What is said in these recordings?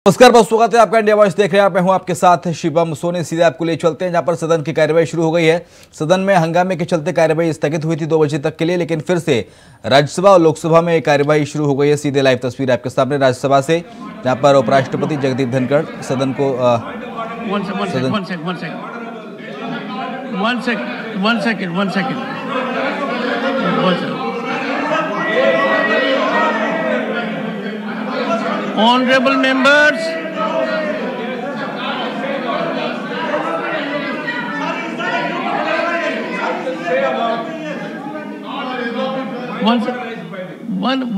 नमस्कार, बहुत स्वागत है आपका इंडिया वॉइस देख रहे हैं आप। मैं हूं आपके साथ शिवम सोनी। सीधे आपको ले चलते हैं जहां पर सदन की कार्यवाही शुरू हो गई है। सदन में हंगामे के चलते कार्यवाही स्थगित हुई थी 2 बजे तक के लिए, लेकिन फिर से राज्यसभा और लोकसभा में कार्यवाही शुरू हो गई है। सीधे लाइव तस्वीर आपके सामने राज्यसभा से, जहां पर उपराष्ट्रपति जगदीप धनखड़ सदन को Honorable members,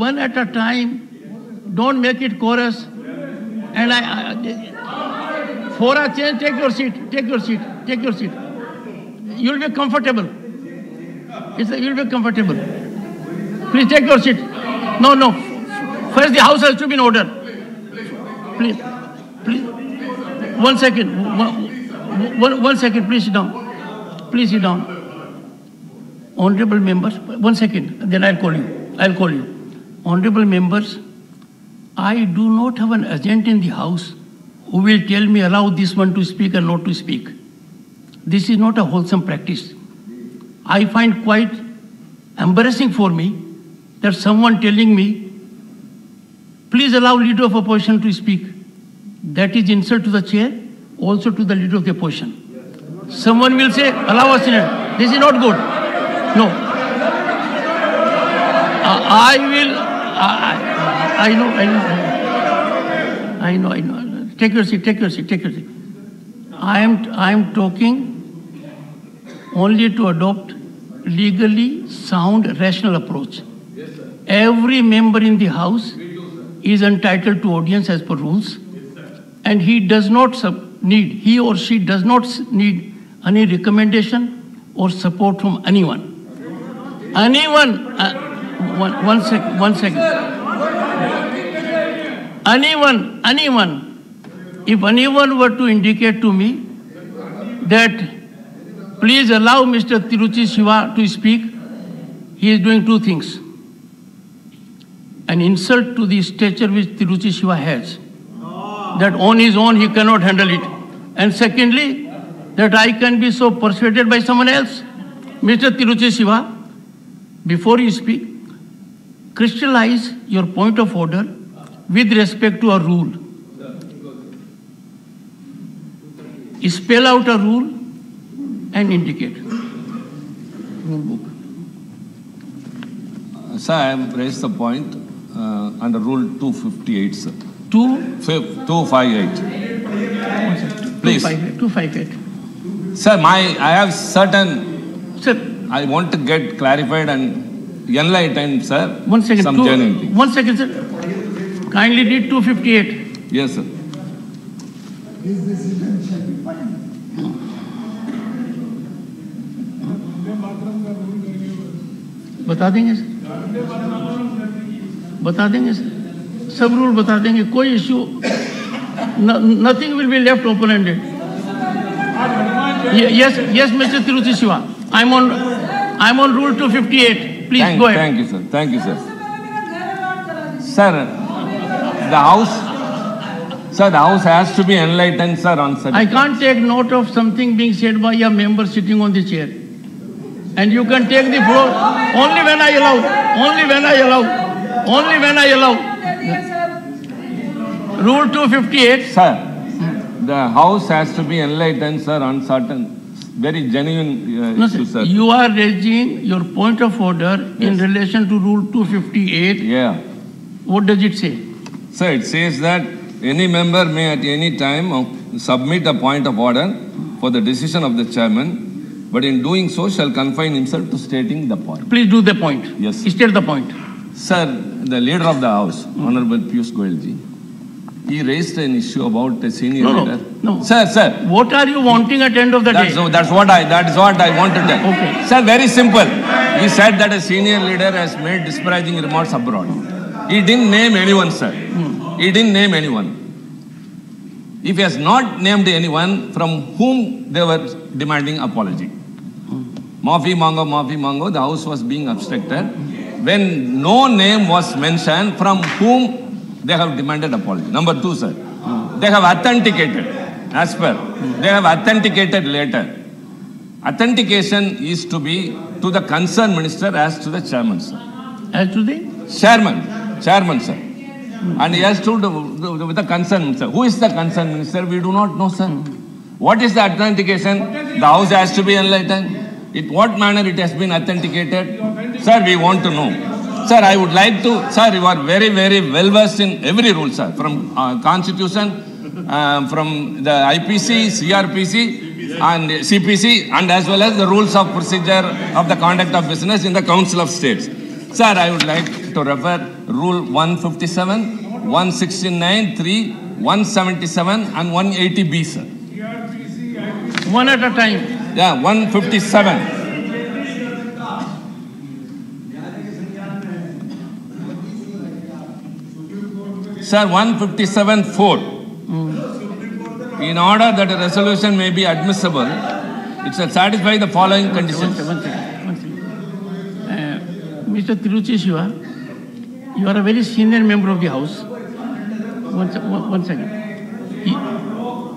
one at a time. Don't make it chorus. And for a change, take your seat. Take your seat. Take your seat. You'll be comfortable. You'll be comfortable. Please take your seat. No. First, the house has to be in order. Please. 1 second. One second. Please sit down. Please sit down. Honorable members, 1 second. Then I'll call you. Honorable members, I do not have an agent in the house who will tell me allow this one to speak or not to speak. This is not a wholesome practice. I find quite embarrassing for me that someone telling me, please allow leader of opposition to speak. That is insult to the chair, also to the leader of the opposition. Someone will say, allow us in it. This is not good. No. I know. Take your seat. I am talking only to adopt legally sound, rational approach. Yes, sir. Every member in the house is entitled to audience as per rules, and he or she does not need any recommendation or support from anyone. One second. Anyone. If anyone were to indicate to me that please allow Mr. Tiruchi Siva to speak, he is doing two things. An insult to the stature which Tiruchi Siva has, that on his own he cannot handle it. And secondly, that I can be so persuaded by someone else. Mr. Tiruchi Siva, before you speak, crystallize your point of order with respect to a rule. Spell out a rule and indicate. Sir, I have raised the point under Rule 258, sir. 258. Please. 258. Sir, I have certain... Sir. I want to get clarified and enlightened, sir. 1 second. Some genuine things. 1 second, sir. Kindly read 258. Yes, sir. बता देंगे sir, सब rule बता देंगे, कोई issue, nothing will be left open-ended. Yes, Mr. Tiruchi Siva, I'm on Rule 258. Please go ahead. Thank you, sir. Sir, the house has to be enlightened, sir, on such. I can't take note of something being said by a member sitting on the chair. And you can take the floor only when I allow. Rule 258. Sir, the house has to be enlightened, sir, on certain very genuine issues, sir. You are raising your point of order in relation to Rule 258. Yeah. What does it say? Sir, it says that any member may at any time submit a point of order for the decision of the chairman, but in doing so shall confine himself to stating the point. Please do the point. Yes. State the point. Sir, the leader of the house, Honorable Piyush Goyal ji, he raised an issue about a senior leader. No. Sir. What are you wanting at the end of the day? That is what I want to tell. Okay. Sir, very simple. He said that a senior leader has made disparaging remarks abroad. He didn't name anyone, sir. He didn't name anyone. If he has not named anyone from whom they were demanding apology. Maafi mango, the house was being obstructed. When no name was mentioned from whom they have demanded apology. Number two, sir. they have authenticated, as per, they have authenticated later. Authentication is to be to the concerned minister as to the chairman, sir. As to the Chairman, sir. And he has to do with the concerned minister. Who is the concerned minister? We do not know, sir. What is the authentication? The house has to be enlightened. In what manner it has been authenticated? Sir, we want to know. Sir, I would like to, sir, you are very, very well versed in every rule, sir. From Constitution, from the IPC, CRPC, and CPC, and as well as the rules of procedure of the conduct of business in the Council of States. Sir, I would like to refer Rule 157, 169(3), 177, and 180B, sir. one at a time. Yeah, 157. Sir, 157(4). In order that a resolution may be admissible, it shall satisfy the following conditions. One second. Mr. Tiruchi Shiva, you are a very senior member of the House. One second.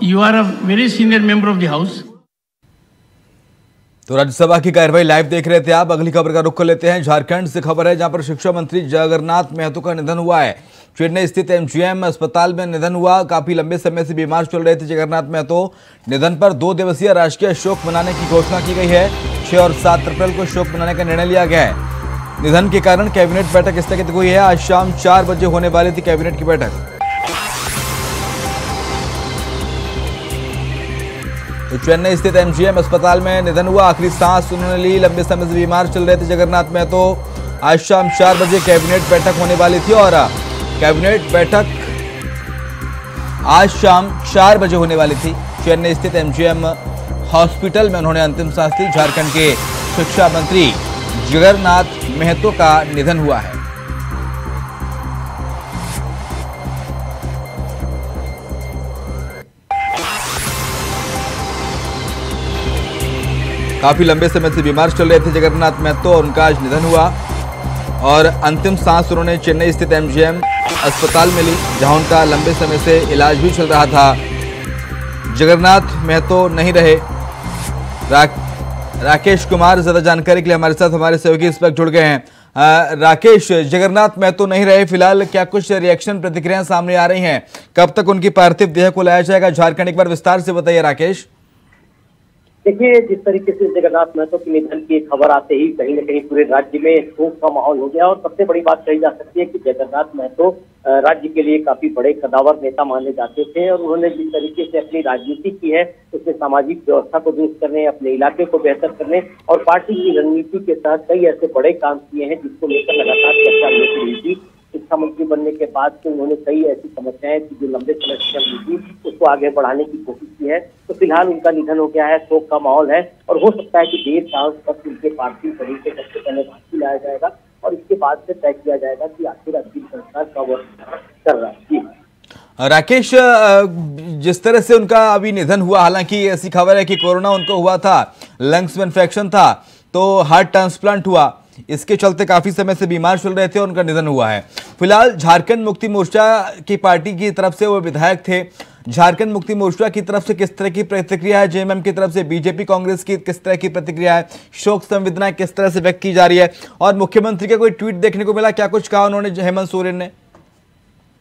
You are a very senior member of the House. तो राज्यसभा की कार्यवाही live देख रहे थे आप। अगली खबर का रुख कर लेते हैं। झारखंड से खबर है जहां पर शिक्षा मंत्री जगन्नाथ महतो का निधन हुआ है। चेन्नई स्थित एमजीएम अस्पताल में निधन हुआ। काफी लंबे समय से बीमार चल रहे थे जगन्नाथ महतो। निधन पर 2 दिवसीय राजकीय शोक मनाने की घोषणा की गई है। 6 और 7 अप्रैल को शोक मनाने का निर्णय लिया गया है। निधन के कारण कैबिनेट बैठक स्थगित हुई है। आज शाम 4 बजे होने वाली थी कैबिनेट की बैठक। तो चेन्नई स्थित एमजीएम अस्पताल में निधन हुआ। आखिरी सांस उन्होंने ली। लंबे समय से बीमार चल रहे थे जगन्नाथ महतो। आज शाम 4 बजे कैबिनेट बैठक होने वाली थी और कैबिनेट बैठक आज शाम 4 बजे होने वाली थी। चेन्नई स्थित एमजीएम हॉस्पिटल में उन्होंने अंतिम सांस ली। झारखंड के शिक्षा मंत्री जगन्नाथ महतो का निधन हुआ है। काफी लंबे समय से बीमार चल रहे थे जगन्नाथ महतो और उनका आज निधन हुआ और अंतिम सांस उन्होंने चेन्नई स्थित एमजीएम अस्पताल में ली, जहां उनका लंबे समय से इलाज भी चल रहा था। जगन्नाथ महतो नहीं रहे। राकेश कुमार ज्यादा जानकारी के लिए हमारे साथ हमारे सहयोगी इस वक्त जुड़ गए हैं। राकेश, जगन्नाथ महतो नहीं रहे, फिलहाल क्या कुछ रिएक्शन प्रतिक्रियाएं सामने आ रही हैं? कब तक उनकी पार्थिव देह को लाया जाएगा झारखंड? एक बार विस्तार से बताइए राकेश। देखिए, जिस तरीके से जगन्नाथ महतो के निधन की खबर आते ही कहीं न कहीं पूरे राज्य में शोक का माहौल हो गया और सबसे बड़ी बात कही जा सकती है कि जगन्नाथ महतो राज्य के लिए काफी बड़े कदावर नेता माने जाते थे और उन्होंने जिस तरीके से अपनी राजनीति की है उसमें सामाजिक व्यवस्था को दुरुस्त करने, अपने इलाके को बेहतर करने और पार्टी की रणनीति के तहत कई ऐसे बड़े काम किए हैं जिसको लेकर लगातार चर्चा होती रही थी। शिक्षा मंत्री बनने के बाद से उन्होंने कई ऐसी समस्याएं थी जो लंबे समय से चल रही थी, उसको आगे बढ़ाने की कोशिश की है। तो फिलहाल उनका निधन हो गया है, शोक का माहौल है और हो सकता है कि देर शाम तक उनके पार्थिव शरीर से सबसे पहले भांति लाया जाएगा और इसके बाद से तय किया जाएगा कि आखिर अंतिम संस्कार कब कर रहा है। जी राकेश, जिस तरह से उनका अभी निधन हुआ, हालांकि ऐसी खबर है कि कोरोना उनको हुआ था, लंग्स में इन्फेक्शन था, तो हार्ट ट्रांसप्लांट हुआ, इसके चलते काफी समय से बीमार चल रहे थे और उनका निधन हुआ है। फिलहाल झारखंड मुक्ति मोर्चा की पार्टी की तरफ से वो विधायक थे। झारखंड मुक्ति मोर्चा की तरफ से किस तरह की प्रतिक्रिया है? जेएमएम की तरफ से, बीजेपी कांग्रेस की किस तरह की प्रतिक्रिया है? शोक संवेदनाएं किस तरह से व्यक्त की जा रही है? और मुख्यमंत्री का कोई ट्वीट देखने को मिला? क्या कुछ कहा उन्होंने, हेमंत सोरेन ने?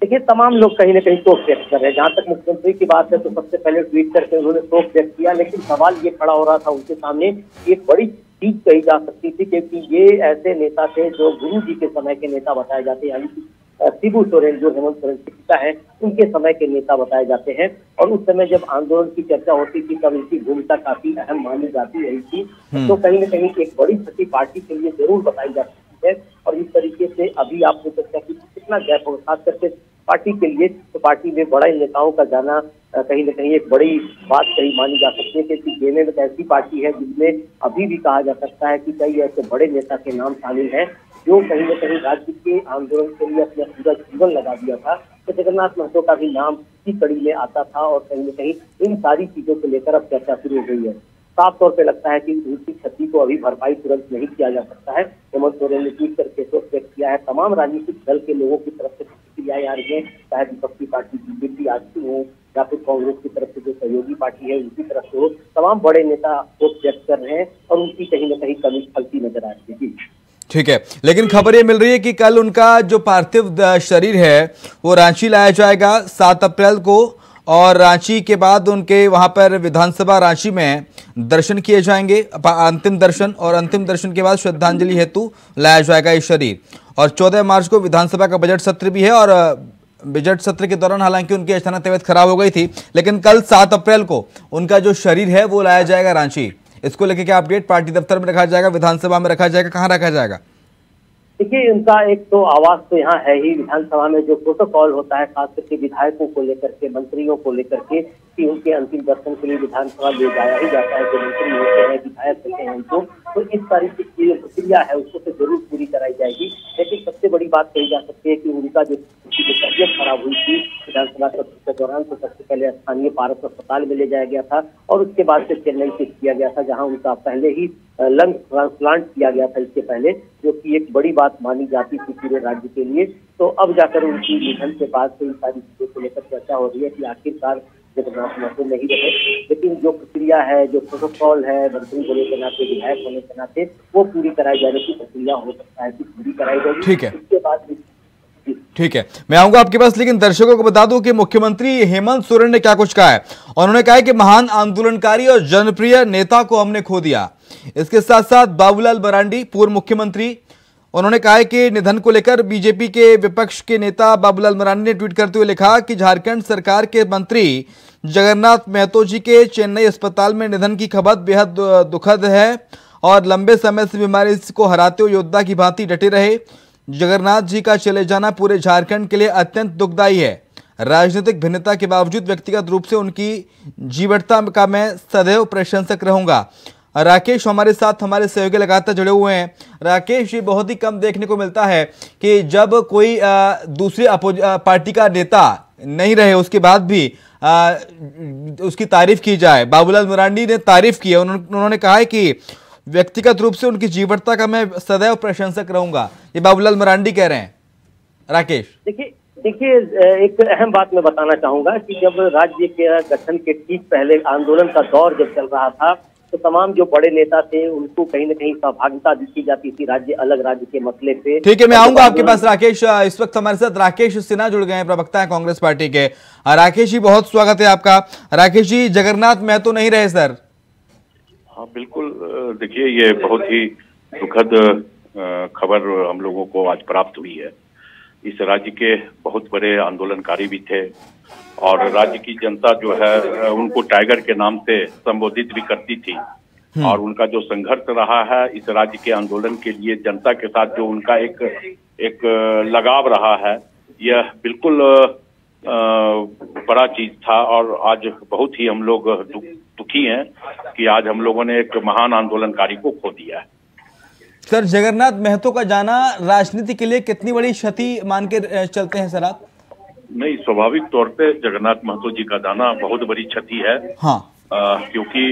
देखिए, तमाम लोग कहीं न कहीं शोक व्यक्त कर रहे हैं। जहां तक मुख्यमंत्री की बात है तो सबसे पहले ट्वीट करके उन्होंने शोक व्यक्त किया, लेकिन सवाल ये खड़ा हो रहा था उनके सामने, एक बड़ी चीज कही जा सकती थी क्योंकि ये ऐसे नेता थे जो गुरु जी के समय के नेता बताए जाते हैं, यानी कि शिबू सोरेन जो हेमंत सोरेन के पिता है उनके समय के नेता बताए जाते हैं। और उस समय जब आंदोलन की चर्चा होती थी तब इनकी भूमिका काफी अहम मानी जाती रही थी। तो कहीं न कहीं एक बड़ी क्षति पार्टी के लिए जरूर बताई जा सकती है और इस तरीके से अभी आपने चर्चा की कितना गैप हो, खास करके पार्टी के लिए। तो पार्टी में बड़े नेताओं का जाना कहीं न कहीं एक बड़ी बात कही मानी जा सकती है क्योंकि जेएमएम एक ऐसी पार्टी है जिसमें अभी भी कहा जा सकता है कि कई ऐसे बड़े नेता के नाम शामिल हैं जो कहीं न कहीं राज्य के आंदोलन के लिए अपना पूरा जीवन लगा दिया था। तो जगन्नाथ महतो का भी नाम इसी कड़ी में आता था और कहीं न कहीं इन सारी चीजों को लेकर अब चर्चा शुरू हो गई है। साफ तौर पे लगता है कि उनकी क्षति को अभी भरपाई तुरंत नहीं किया जा सकता है। हेमंत सोरेन ने ट्वीट करके शोक व्यक्त किया है। तमाम राजनीतिक दल के लोगों की तरफ से प्रतिक्रियाएं आ रही है, चाहे विपक्षी पार्टी बीजेपी आजसू हो या फिर कांग्रेस की तरफ से जो सहयोगी पार्टी है उनकी तरफ से हो, तमाम बड़े नेता वोट व्यक्त कर रहे हैं और उनकी कहीं ना कहीं कमी फलती नजर आ रही है। जी ठीक है, लेकिन खबर ये मिल रही है कि कल उनका जो पार्थिव शरीर है वो रांची लाया जाएगा 7 अप्रैल को, और रांची के बाद उनके वहां पर विधानसभा रांची में दर्शन किए जाएंगे, अंतिम दर्शन, और अंतिम दर्शन के बाद श्रद्धांजलि हेतु लाया जाएगा ये शरीर। और 14 मार्च को विधानसभा का बजट सत्र भी है, और बजट सत्र के दौरान हालांकि उनकी अचानक तबीयत खराब हो गई थी, लेकिन कल 7 अप्रैल को उनका जो शरीर है वो लाया जाएगा रांची। इसको लेकर क्या अपडेट? पार्टी दफ्तर में रखा जाएगा, विधानसभा में रखा जाएगा, कहाँ रखा जाएगा? देखिए, उनका एक तो आवास तो यहाँ है ही, विधानसभा में जो प्रोटोकॉल होता है खास करके विधायकों को लेकर के, मंत्रियों को लेकर के, कि उनके अंतिम दर्शन के लिए विधानसभा ले जाया ही जाता है। जो मंत्री होते हैं, विधायक होते हैं उनको, तो इस तारीख की जो प्रक्रिया है उसको तो जरूर पूरी कराई जाएगी। लेकिन सबसे बड़ी बात कही जा सकती है कि उनका जो तबीयत खराब हुई थी विधानसभा सत्र के दौरान, तो सबसे पहले स्थानीय पारस अस्पताल में ले जाया गया था और उसके बाद से चेन्नई शिफ्ट किया गया था, जहां उनका पहले ही लंग ट्रांसप्लांट किया गया था इसके पहले, जो कि एक बड़ी बात मानी जाती थी पूरे राज्य के लिए। तो अब जाकर उनकी निधन के बाद से इन सारी चीजों को लेकर चर्चा हो रही है कि आखिरकार जगन्नाथ महतो नहीं रहे, लेकिन जो प्रक्रिया है, जो प्रोटोकॉल है, मंत्री होने के नाते, विधायक होने के नाते, वो पूरी कराई जाने की प्रक्रिया हो सकता है कि पूरी कराई जाएगी। ठीक है, इसके बाद ठीक है, मैं आऊंगा आपके पास, लेकिन दर्शकों को बता दूं कि मुख्यमंत्री हेमंत सोरेन ने क्या कुछ कहा है। उन्होंने कहा है कि महान आंदोलनकारी और जनप्रिय नेता को हमने खो दिया। इसके साथ साथ बाबूलाल मरांडी, पूर्व मुख्यमंत्री, उन्होंने कहा है कि निधन को लेकर बीजेपी के विपक्ष के नेता बाबूलाल मरांडी ने ट्वीट करते हुए लिखा कि झारखंड सरकार के मंत्री जगन्नाथ महतो जी के चेन्नई अस्पताल में निधन की खबर बेहद दुखद है और लंबे समय से बीमारी को हराते हुए योद्धा की भांति डटे रहे। जगन्नाथ जी का चले जाना पूरे झारखंड के लिए अत्यंत दुखदायी है। राजनीतिक भिन्नता के बावजूद व्यक्तिगत रूप से उनकी जीवटता का मैं सदैव प्रशंसक रहूंगा। राकेश हमारे साथ, हमारे सहयोगी लगातार जुड़े हुए हैं। राकेश, ये बहुत ही कम देखने को मिलता है कि जब कोई दूसरी पार्टी का नेता नहीं रहे उसके बाद भी उसकी तारीफ की जाए। बाबूलाल मरांडी ने तारीफ की है, उन्होंने कहा है कि व्यक्तिगत रूप से उनकी जीवटता का मैं सदैव प्रशंसक रहूंगा। ये बाबूलाल मरांडी कह रहे हैं। राकेश, देखिए एक अहम बात मैं बताना चाहूंगा कि जब राज्य के गठन के ठीक पहले आंदोलन का दौर जब चल रहा था, तो तमाम जो बड़े नेता थे उनको कहीं न कहीं सहभागिता दी जाती थी अलग राज्य के मसले पे। ठीक है, मैं आऊंगा आपके पास। राकेश, इस वक्त हमारे साथ राकेश सिन्हा जुड़ गए हैं, प्रवक्ता है कांग्रेस पार्टी के। राकेश जी, बहुत स्वागत है आपका। राकेश जी, जगन्नाथ महतो नहीं रहे सर? हाँ बिल्कुल, देखिए ये बहुत ही दुखद खबर हम लोगों को आज प्राप्त हुई है। इस राज्य के बहुत बड़े आंदोलनकारी भी थे और राज्य की जनता जो है उनको टाइगर के नाम से संबोधित भी करती थी, और उनका जो संघर्ष रहा है इस राज्य के आंदोलन के लिए, जनता के साथ जो उनका एक लगाव रहा है, यह बिल्कुल बड़ा चीज था। और आज बहुत ही हम लोग दुखी हैं कि आज हम लोगों ने एक महान आंदोलनकारी को खो दिया है। सर, जगन्नाथ महतो का जाना राजनीति के लिए कितनी बड़ी क्षति मान के चलते हैं सर आप? नहीं, स्वाभाविक तौर पे जगन्नाथ महतो जी का जाना बहुत बड़ी क्षति है। हाँ, क्योंकि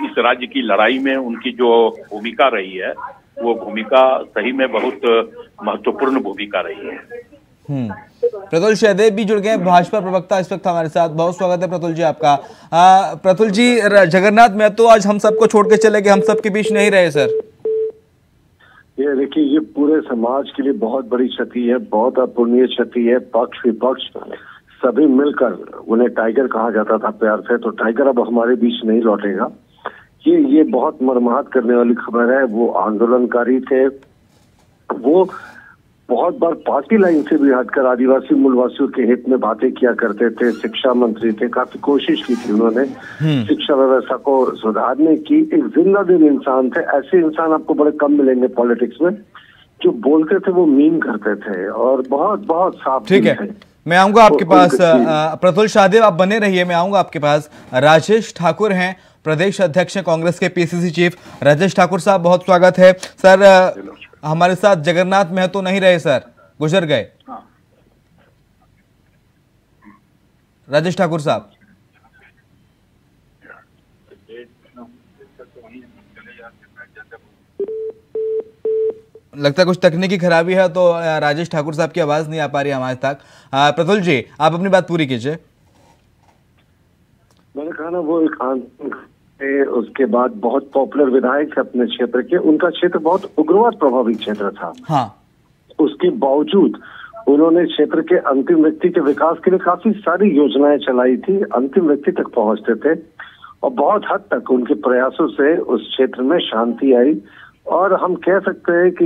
इस राज्य की लड़ाई में उनकी जो भूमिका रही है वो भूमिका सही में बहुत महत्वपूर्ण भूमिका रही है। प्रतुल सहदेव भी जुड़ गए, भाजपा प्रवक्ता इस वक्त हमारे साथ। बहुत स्वागत है प्रतुल जी आपका। प्रतुल जी, जगन्नाथ महतो आज हम सबको छोड़ के चले गए, हम सबके बीच नहीं रहे सर। ये देखिए, ये पूरे समाज के लिए बहुत बड़ी क्षति है, बहुत अपूर्णीय क्षति है। पक्ष विपक्ष सभी मिलकर, उन्हें टाइगर कहा जाता था प्यार से, तो टाइगर अब हमारे बीच नहीं लौटेगा। ये बहुत मर्माहत करने वाली खबर है। वो आंदोलनकारी थे, वो बहुत बार पार्टी लाइन से भी हटकर आदिवासी मूलवासियों के हित में बातें किया करते थे। शिक्षा मंत्री थे, काफी कोशिश की थी उन्होंने शिक्षा व्यवस्था को सुधारने की। एक जिंदा दिल इंसान थे। ऐसे इंसान आपको बड़े कम मिलेंगे पॉलिटिक्स में। जो बोलते थे वो मीन करते थे और बहुत साफ। ठीक है, मैं आऊंगा आपके पास। प्रतुल सहदेव, आप बने रहिए, मैं आऊंगा आपके पास। राजेश ठाकुर हैं, प्रदेश अध्यक्ष हैं कांग्रेस के, पीसीसी चीफ। राजेश ठाकुर साहब, बहुत स्वागत है सर। हमारे साथ जगन्नाथ महतो नहीं रहे सर, गुजर गए। राजेश ठाकुर साहब, लगता है कुछ तकनीकी खराबी है, तो राजेश ठाकुर साहब की आवाज नहीं आ पा रही हमारे तक। प्रतुल जी, आप अपनी बात पूरी कीजिए। मैंने कहा ना, वो एक आंदोलन थे, उसके बाद बहुत पॉपुलर विधायक थे अपने क्षेत्र के, उनका क्षेत्र बहुत उग्रवाद प्रभावित क्षेत्र था। हाँ। उसके बावजूद उन्होंने क्षेत्र के अंतिम व्यक्ति के विकास के लिए काफी सारी योजनाएं चलाई थी, अंतिम व्यक्ति तक पहुंचते थे और बहुत हद तक उनके प्रयासों से उस क्षेत्र में शांति आई। और हम कह सकते हैं कि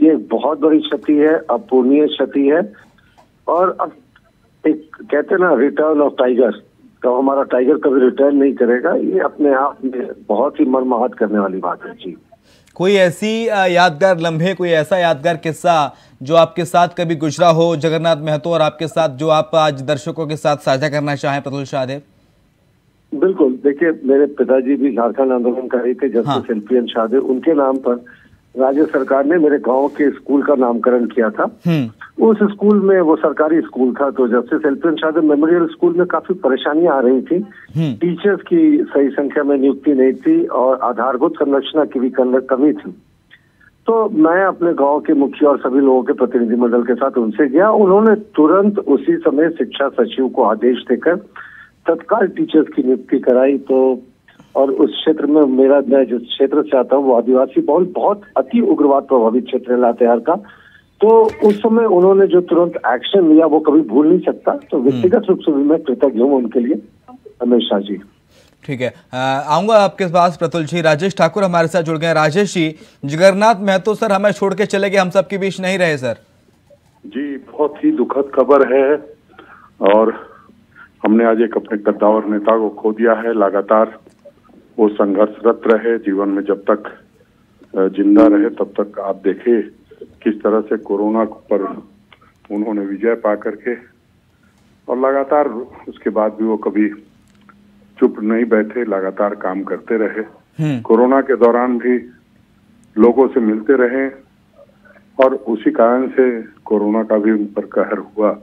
ये बहुत बड़ी क्षति है, अपूर्णीय क्षति है। और अब एक कहते हैं ना, रिटर्न ऑफ टाइगर, तो हमारा टाइगर कभी रिटर्न नहीं करेगा, ये अपने आप में बहुत ही मर्माहत करने वाली बात है। जी, कोई ऐसी यादगार लम्हे, कोई ऐसा यादगार किस्सा जो आपके साथ कभी गुजरा हो जगन्नाथ महतो और आपके साथ, जो आप आज दर्शकों के साथ साझा करना चाहें प्रतुल शाहदेव? बिल्कुल, देखिए मेरे पिताजी भी झारखंड आंदोलनकारी थे, जस्टिस एलपीएन शाहदेव, उनके नाम पर राज्य सरकार ने मेरे गांव के स्कूल का नामकरण किया था। उस स्कूल में, वो सरकारी स्कूल था, तो justice LPN Shahdeo memorial school में काफी परेशानियां आ रही थी। टीचर्स की सही संख्या में नियुक्ति नहीं थी और आधारभूत संरचना की भी कमी थी। तो मैं अपने गांव के मुखिया और सभी लोगों के प्रतिनिधिमंडल के साथ उनसे गया। उन्होंने तुरंत उसी समय शिक्षा सचिव को आदेश देकर तत्काल टीचर्स की नियुक्ति कराई। तो और उस क्षेत्र में, मैं जिस क्षेत्र से आता हूँ वो आदिवासी बहुल, बहुत अति उग्रवाद प्रभावित क्षेत्र है लातेहार का। तो उस समय उन्होंने जो तुरंत एक्शन लिया वो कभी भूल नहीं सकता। तो व्यक्तिगत रूप से भी मैं कृतज्ञ हूँ उनके लिए हमेशा। जी ठीक है, आऊंगा आपके पास प्रतुल जी। राजेश ठाकुर हमारे साथ जुड़ गए। राजेश जी, जगन्नाथ महतो सर हमें छोड़ के चले गए, हम सबके बीच नहीं रहे सर। जी, बहुत ही दुखद खबर है और हमने आज एक अपने कद्दावर नेता को खो दिया है। लगातार वो संघर्षरत रहे, जीवन में जब तक जिंदा रहे तब तक आप देखे किस तरह से कोरोना पर उन्होंने विजय पा करके, और लगातार उसके बाद भी वो कभी चुप नहीं बैठे, लगातार काम करते रहे। कोरोना के दौरान भी लोगों से मिलते रहे और उसी कारण से कोरोना का भी उन पर कहर हुआ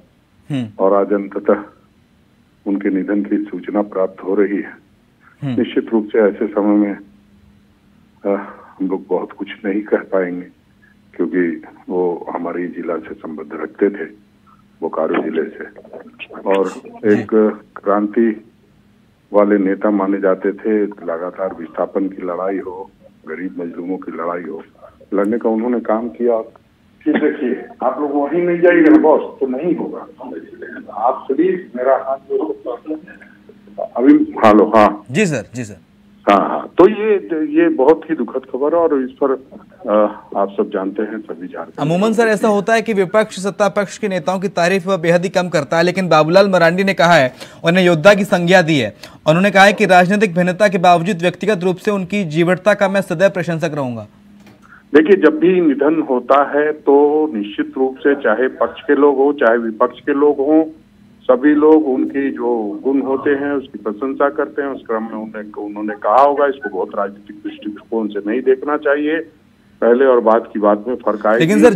और आज अंततः उनके निधन की सूचना प्राप्त हो रही है। निश्चित रूप से ऐसे समय में हम लोग बहुत कुछ नहीं कह पाएंगे, क्योंकि वो हमारे जिला से संबंध रखते थे, बोकारो जिले से, और एक क्रांति वाले नेता माने जाते थे। लगातार विस्थापन की लड़ाई हो, गरीब मजलूमों की लड़ाई हो, लड़ने का उन्होंने काम किया। फिर देखिए, आप लोग वहीं नहीं जाइएगा बॉस, तो नहीं होगा। आप सभी मेरा हाथ अभी, हेलो, हाँ जी सर, जी सर, हाँ, तो ये बहुत ही दुखद खबर है और इस पर आप सब जानते हैं, सभी झारखंड। अमूमन सर ऐसा होता है कि विपक्ष सत्ता पक्ष के नेताओं की तारीफ बेहद ही कम करता है, लेकिन बाबूलाल मरांडी ने कहा है, उन्हें योद्धा की संज्ञा दी है। उन्होंने कहा है कि राजनीतिक भिन्नता के बावजूद व्यक्तिगत रूप से उनकी जीवटता का मैं सदैव प्रशंसक रहूंगा। देखिए, जब भी निधन होता है तो निश्चित रूप से चाहे पक्ष के लोग हो चाहे विपक्ष के लोग हों, सभी लोग उनकी जो गुण होते हैं उसकी प्रशंसा करते हैं। उस क्रम में उन्होंने कहा होगा, इसको बहुत राजनीतिक दृष्टिकोण से नहीं देखना चाहिए, पहले और बाद की बात में फर्क आएगा। लेकिन सर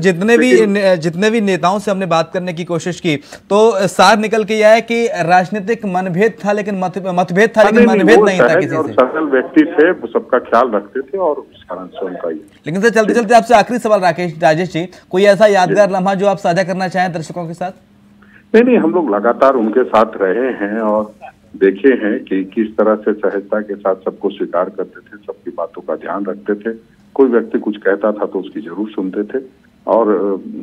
जितने भी नेताओं से हमने बात करने की कोशिश की तो सार निकल के यह है कि राजनीतिक मनभेद था, लेकिन मतभेद था, लेकिन मनभेद नहीं था किसी से। सरल व्यक्ति थे, वो सबका ख्याल रखते थे और उस कारण से उनका ही। लेकिन सर चलते चलते आपसे आखिरी सवाल राजेश जी, कोई ऐसा यादगार लम्हा जो आप साझा करना चाहें दर्शकों के साथ? नहीं, हम लोग लगातार उनके साथ रहे हैं और देखे हैं कि किस तरह से सहजता के साथ सबको स्वीकार करते थे, सबकी बातों का ध्यान रखते थे। कोई व्यक्ति कुछ कहता था तो उसकी जरूर सुनते थे और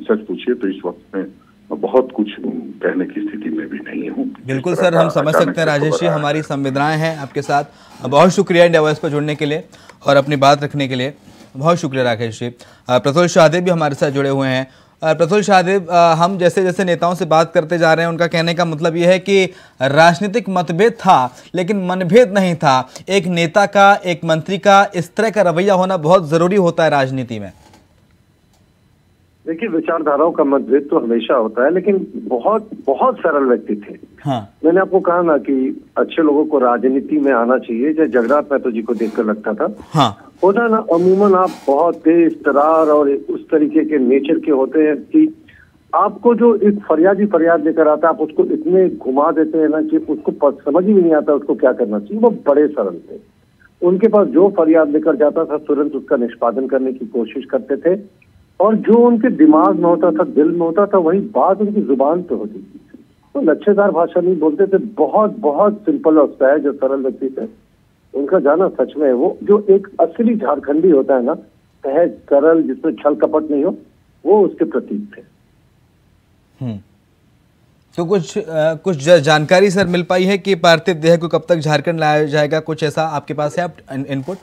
सच पूछिए तो इस वक्त में बहुत कुछ कहने की स्थिति में भी नहीं हूँ। बिल्कुल सर, हम समझ सकते हैं राजेश जी, हमारी संवेदनाएं हैं आपके साथ। बहुत शुक्रिया इंडिया वॉइस पर जुड़ने के लिए और अपनी बात रखने के लिए, बहुत शुक्रिया राकेश जी। प्रतुल शाहदेव भी हमारे साथ जुड़े हुए हैं। प्रतुल शाहदेव, हम जैसे जैसे नेताओं से बात करते जा रहे हैं, उनका कहने का मतलब यह है कि राजनीतिक मतभेद था लेकिन मनभेद नहीं था। एक नेता का, एक मंत्री का इस तरह का रवैया होना बहुत जरूरी होता है राजनीति में। देखिए, विचारधाराओं का मतभेद तो हमेशा होता है, लेकिन बहुत बहुत सरल व्यक्ति थे। हाँ। मैंने आपको कहा ना कि अच्छे लोगों को राजनीति में आना चाहिए। जब जगन्नाथ महतो जी को देखकर लगता था, हाँ, होता ना, अमूमन आप बहुत तेज तरार और उस तरीके के नेचर के होते हैं कि आपको जो एक फरियाद लेकर आता है, आप उसको इतने घुमा देते हैं ना कि उसको समझ ही नहीं आता उसको क्या करना चाहिए। वो बड़े सरल थे। उनके पास जो फरियाद लेकर जाता था तुरंत उसका निष्पादन करने की कोशिश करते थे और जो उनके दिमाग में होता था, दिल में होता था, वही बात उनकी जुबान पे होती थी। वो लच्छेदार भाषा नहीं बोलते थे, बहुत बहुत सिंपल और सहज और सरल व्यक्ति थे। उनका जाना सच में वो जो एक असली झारखंडी होता है ना, सहज सरल, जिसमें छल कपट नहीं हो, वो उसके प्रतीक थे। तो कुछ जानकारी सर मिल पाई है कि पार्थिव देह को कब तक झारखंड लाया जाएगा? कुछ ऐसा आपके पास है आप इनपुट?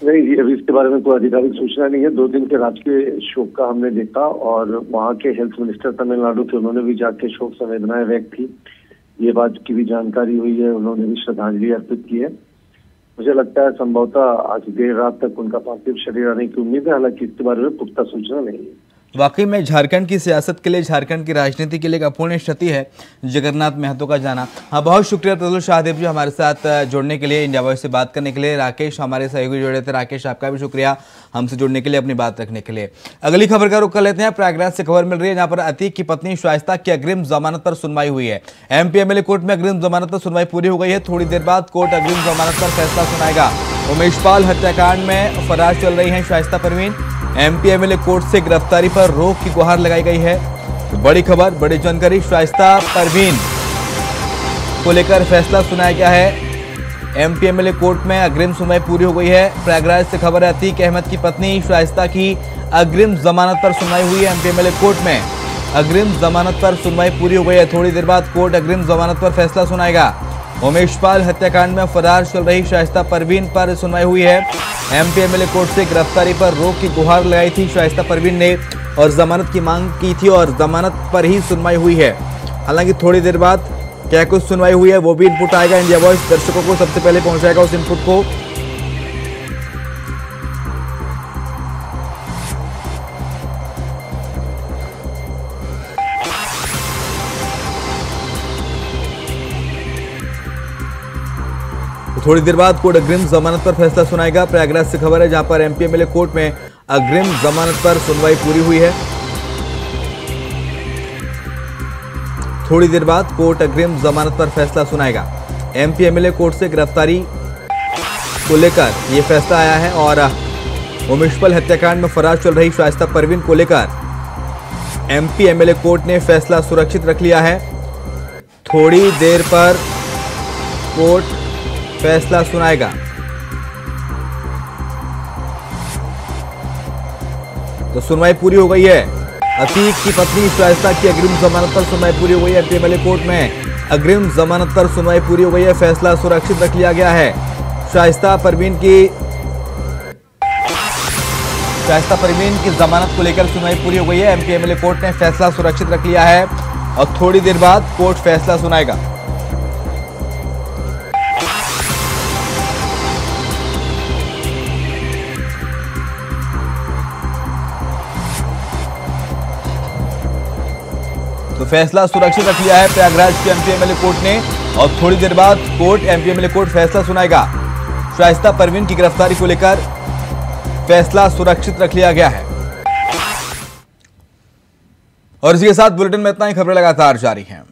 नहीं, अभी इसके बारे में कोई आधिकारिक सूचना नहीं है। 2 दिन के राजकीय शोक का हमने देखा और वहाँ के हेल्थ मिनिस्टर तमिलनाडु थे, उन्होंने भी जाके शोक संवेदनाएं व्यक्त की। ये बात की भी जानकारी हुई है, उन्होंने भी श्रद्धांजलि अर्पित की है। मुझे लगता है संभवतः आज देर रात तक उनका पार्थिव शरीर आने की उम्मीद है, हालांकि इसके बारे में पुख्ता सूचना नहीं है। वाकई में झारखंड की सियासत के लिए, झारखंड की राजनीति के लिए एक अपूर्णीय क्षति है जगन्नाथ महतो का जाना। हाँ, बहुत शुक्रिया प्रज्वल शाहदेव जी हमारे साथ जुड़ने के लिए, इंडिया वॉइस से बात करने के लिए। राकेश हमारे सहयोगी जुड़े थे। राकेश, आपका भी शुक्रिया हमसे जुड़ने के लिए, अपनी बात रखने के लिए। अगली खबर का रुख कर लेते हैं। प्रयागराज से खबर मिल रही है जहां पर अतीक की पत्नी शाइस्ता की अग्रिम जमानत पर सुनवाई हुई है। एमपी एमएलए कोर्ट में अग्रिम जमानत पर सुनवाई पूरी हो गई है। थोड़ी देर बाद कोर्ट अग्रिम जमानत पर फैसला सुनाएगा। उमेश पाल हत्याकांड में फरार चल रही है Shaista Parveen. MP MLA court से गिरफ्तारी पर रोक की गुहार लगाई गई है। तो बड़ी खबर, बड़ी जानकारी, शाइस्ता परवीन को लेकर फैसला सुनाया गया है। एमपी एमएलए कोर्ट में अग्रिम सुनवाई पूरी हो गई है। प्रयागराज से खबर है, अतीक अहमद की पत्नी शाइस्ता की अग्रिम जमानत पर सुनवाई हुई है। एमपी एमएलए कोर्ट में अग्रिम जमानत पर सुनवाई पूरी हो गई है। थोड़ी देर बाद कोर्ट अग्रिम जमानत पर फैसला सुनाएगा। उमेश पाल हत्याकांड में फरार चल रही शाइस्ता परवीन पर सुनवाई हुई है। एमपी एमएलए कोर्ट से गिरफ्तारी पर रोक की गुहार लगाई थी शाइस्ता परवीन ने और जमानत की मांग की थी और जमानत पर ही सुनवाई हुई है। हालांकि थोड़ी देर बाद क्या कुछ सुनवाई हुई है वो भी इनपुट आएगा। इंडिया वॉइस दर्शकों को सबसे पहले पहुंचाएगा उस इनपुट को। थोड़ी देर बाद कोर्ट अग्रिम जमानत पर फैसला सुनाएगा। प्रयागराज से खबर है जहां पर एमपी एमएलए कोर्ट में अग्रिम जमानत पर सुनवाई पूरी हुई है। थोड़ी देर बाद कोर्ट अग्रिम जमानत पर फैसला सुनाएगा। एमपी एमएलए कोर्ट से गिरफ्तारी को लेकर यह फैसला आया है और उमेश पाल हत्याकांड में फरार चल रही शाइस्ता परवीन को लेकर एमपी एमएलए कोर्ट ने फैसला सुरक्षित रख लिया है। थोड़ी देर पर कोर्ट फैसला सुनाएगा। तो सुनवाई पूरी हो गई है। अतीक की पत्नी शाइस्ता की अग्रिम जमानत पर सुनवाई पूरी हो गई है। एमपी एमएलए कोर्ट में अग्रिम जमानत पर सुनवाई पूरी हो गई है। फैसला सुरक्षित रख लिया गया है। शाइस्ता परवीन की जमानत को लेकर सुनवाई पूरी हो गई है। एमपी एमएलए कोर्ट ने फैसला सुरक्षित रख लिया है और थोड़ी देर बाद कोर्ट फैसला सुनाएगा। तो फैसला सुरक्षित रख लिया है प्रयागराज के एमपी एमएलए कोर्ट ने और थोड़ी देर बाद कोर्ट एमपी एमएलए कोर्ट फैसला सुनाएगा। शाइस्ता परवीन की गिरफ्तारी को लेकर फैसला सुरक्षित रख लिया गया है। और इसी के साथ बुलेटिन में इतना ही। खबरें लगातार जारी हैं।